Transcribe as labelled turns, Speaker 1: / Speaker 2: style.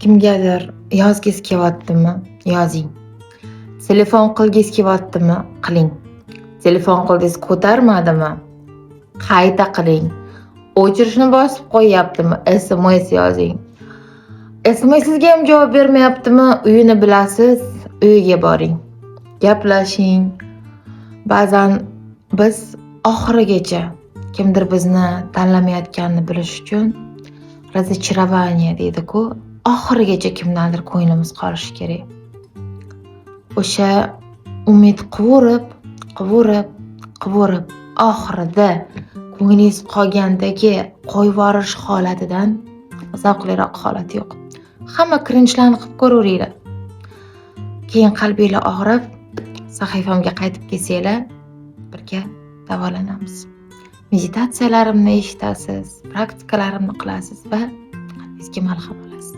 Speaker 1: Kimgadir yozgis kelyaptimi? Yozing. Telefon qilgis kelyaptimi? Qiling. Telefon qildingiz ko'tarmadimi? Qayta qiling. O'chirishni bosib qo'yyaptimi? SMS yozing. SMS'ga ham javob bermayaptimi? Uyini bilasiz, uyiga boring. Gaplashing. Ba'zan biz oxirigacha kimdir bizni tanlamayotganini bilish uchun razочарование deydi-ku, oxirigacha kimdandir ko'nglimiz qolishi kerak. O'sha umid qivurib oxirida ko'nglingiz qolgandagi qo'yvorish holatidan zavqliroq holat yo'q. Hamma cringe'larni qilib ko'raveringlar. Keyin qalbinglar og'rib, sahifamga qaytib kelsanglar, birga davolanamiz. Meditatsiyalarimni eshitasiz, praktikalarimni qilasiz va qalbingizga malham olasiz.